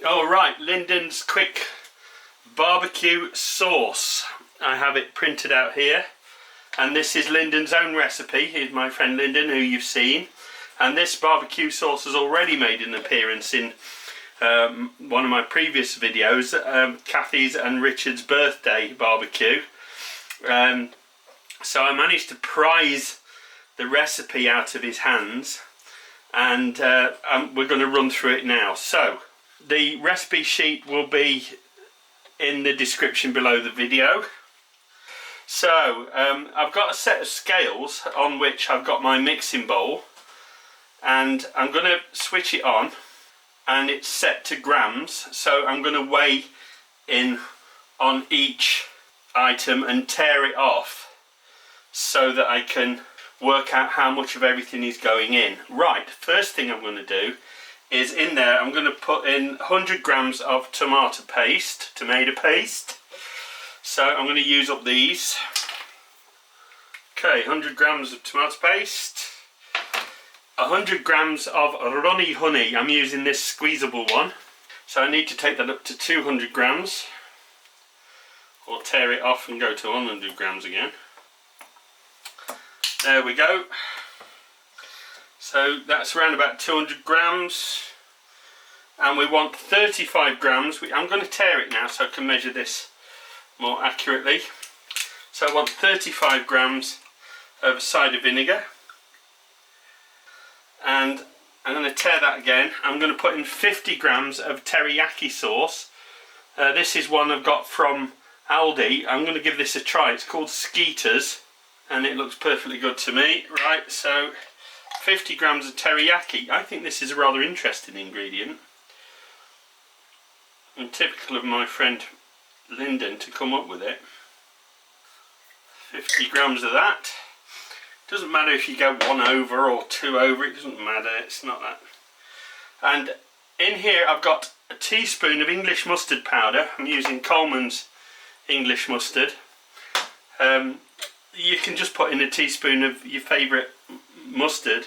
Alright, Lyndon's quick barbecue sauce. I have it printed out here, and this is Lyndon's own recipe. Here's my friend Lyndon, who you've seen, and this barbecue sauce has already made an appearance in one of my previous videos, Kathy's and Richard's birthday barbecue. So I managed to prize the recipe out of his hands, and we're going to run through it now. So the recipe sheet will be in the description below the video. So I've got a set of scales on which I've got my mixing bowl, and I'm going to switch it on, and it's set to grams. So I'm going to weigh in on each item and tear it off so that I can work out how much of everything is going in. Right, first thing I'm going to do is, in there I'm going to put in 100 grams of tomato paste. So I'm going to use up these. Okay, 100 grams of tomato paste, 100 grams of runny honey. I'm using this squeezable one, so I need to take that up to 200 grams, or tear it off and go to 100 grams again. There we go. So that's around about 200 grams, and we want 35 grams. I'm going to tear it now so I can measure this more accurately. So I want 35 grams of cider vinegar, and I'm going to tear that again. I'm going to put in 50 grams of teriyaki sauce. This is one I've got from Aldi. I'm going to give this a try. It's called Skeeters, and it looks perfectly good to me. Right, so 50 grams of teriyaki. I think this is a rather interesting ingredient, and typical of my friend Lyndon to come up with it. 50 grams of that. Doesn't matter if you go 1 over or 2 over, it doesn't matter, it's not that. And in here I've got a teaspoon of English mustard powder. I'm using Coleman's English mustard. You can just put in a teaspoon of your favourite mustard,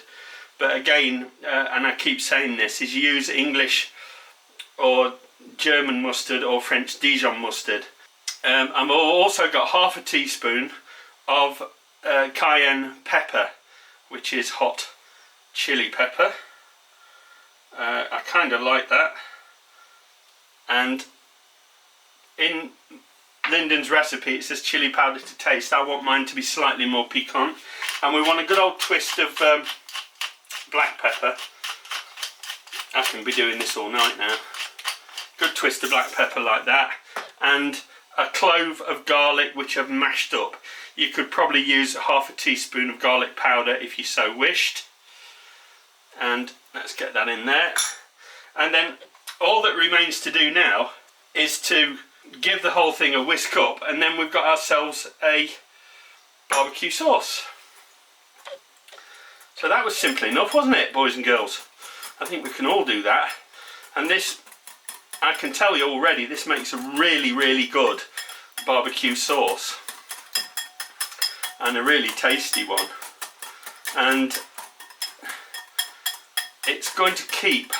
but again, and I keep saying this, is use English or German mustard or French Dijon mustard. I've also got half a teaspoon of cayenne pepper, which is hot chili pepper. I kind of like that. And in Lyndon's recipe it says chili powder to taste. I want mine to be slightly more piquant, and we want a good old twist of black pepper. I can be doing this all night now. Good twist of black pepper like that, and a clove of garlic which I've mashed up. You could probably use half a teaspoon of garlic powder if you so wished. And let's get that in there. And then all that remains to do now is to give the whole thing a whisk up, and then we've got ourselves a barbecue sauce. So that was simple enough, wasn't it, boys and girls? I think we can all do that. And this, I can tell you already, this makes a really, really good barbecue sauce, and a really tasty one. And it's going to keep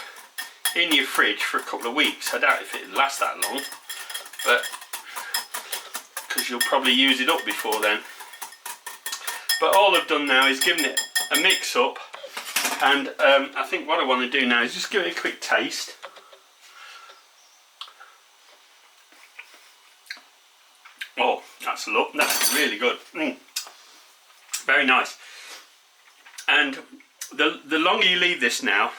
in your fridge for a couple of weeks. I doubt if it'll last that long, but because you'll probably use it up before then. But all I've done now is given it a mix up, and I think what I want to do now is just give it a quick taste. Oh, that's really good. Very nice. And the longer you leave this now,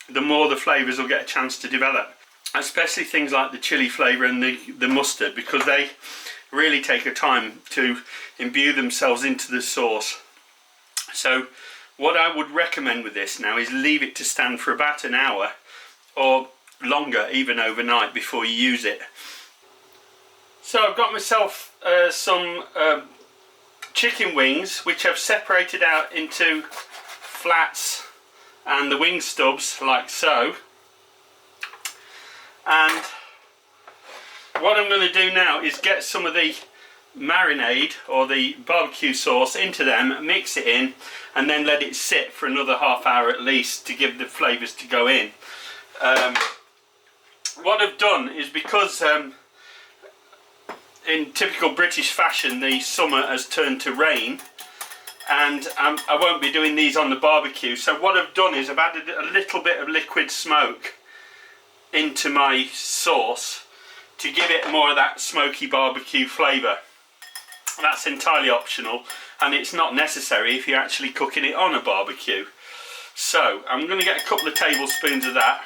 the more the flavours will get a chance to develop. Especially things like the chilli flavour and the mustard, because they really take a time to imbue themselves into the sauce. So what I would recommend with this now is leave it to stand for about an hour, or longer, even overnight, before you use it. So I've got myself some chicken wings, which I've separated out into flats and the wing stubs, like so. And what I'm going to do now is get some of the marinade or the barbecue sauce into them, mix it in, and then let it sit for another half hour at least to give the flavours to go in. what I've done is, because in typical British fashion the summer has turned to rain, and I won't be doing these on the barbecue, so what I've done is I've added a little bit of liquid smoke into my sauce to give it more of that smoky barbecue flavour. That's entirely optional, and it's not necessary if you're actually cooking it on a barbecue. So I'm going to get a couple of tablespoons of that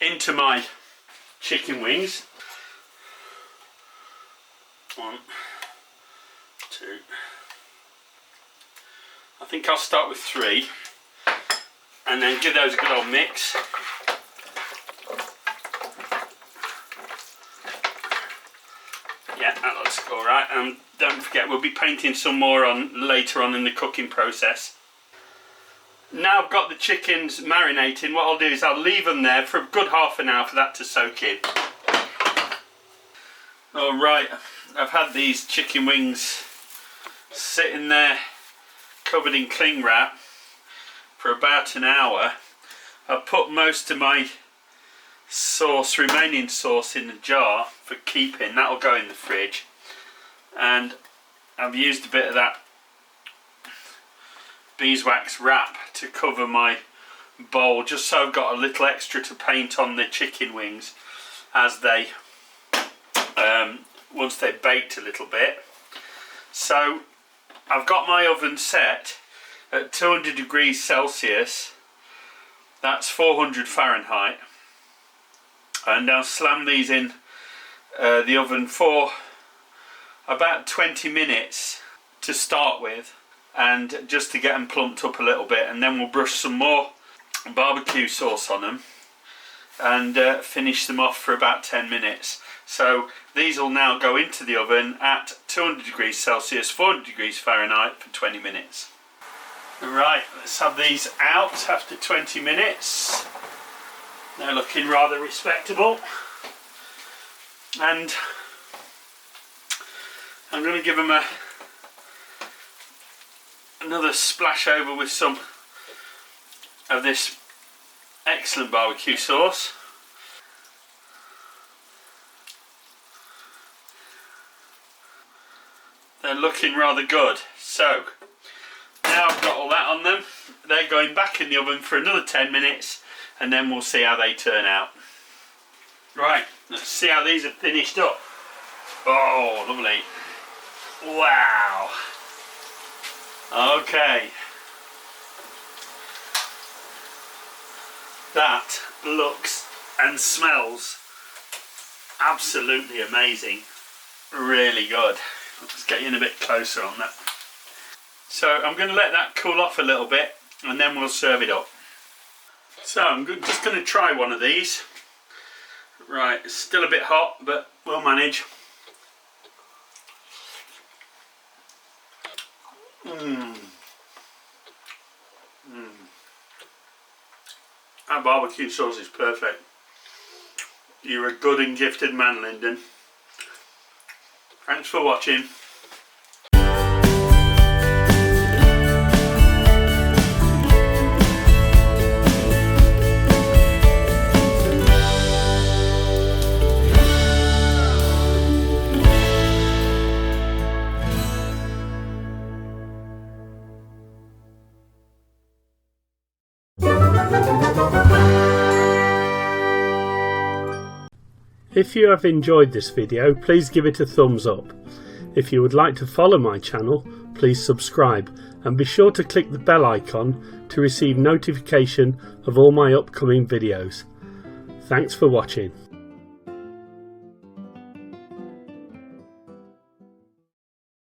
into my chicken wings. 1, 2. I think I'll start with 3 and then give those a good old mix. Yeah, that looks alright, and don't forget we'll be painting some more on later on in the cooking process. Now I've got the chickens marinating, what I'll do is I'll leave them there for a good half an hour for that to soak in. Alright, I've had these chicken wings sitting there covered in cling wrap for about an hour. I've put most of my sauce, remaining sauce, in the jar for keeping. That'll go in the fridge, and I've used a bit of that beeswax wrap to cover my bowl, just so I've got a little extra to paint on the chicken wings as they once they've baked a little bit. So I've got my oven set at 200 degrees Celsius, that's 400 Fahrenheit, and I'll slam these in the oven for about 20 minutes to start with, and just to get them plumped up a little bit, and then we'll brush some more barbecue sauce on them and finish them off for about 10 minutes. So these will now go into the oven at 200 degrees Celsius, 400 degrees Fahrenheit for 20 minutes. Right, let's have these out after 20 minutes. They're looking rather respectable, and I'm going to give them another splash over with some of this excellent barbecue sauce. They're looking rather good. So now I've got all that on them, they're going back in the oven for another 10 minutes, and then we'll see how they turn out. Right, let's see how these are finished up. Oh, lovely. Wow. Okay. That looks and smells absolutely amazing. Really good. Let's get in a bit closer on that. So I'm going to let that cool off a little bit, and then we'll serve it up. So I'm just going to try one of these. Right, it's still a bit hot, but we'll manage. That barbecue sauce is perfect. You're a good and gifted man, Lyndon. Thanks for watching. If you have enjoyed this video, please give it a thumbs up. If you would like to follow my channel, please subscribe, and be sure to click the bell icon to receive notification of all my upcoming videos. Thanks for watching.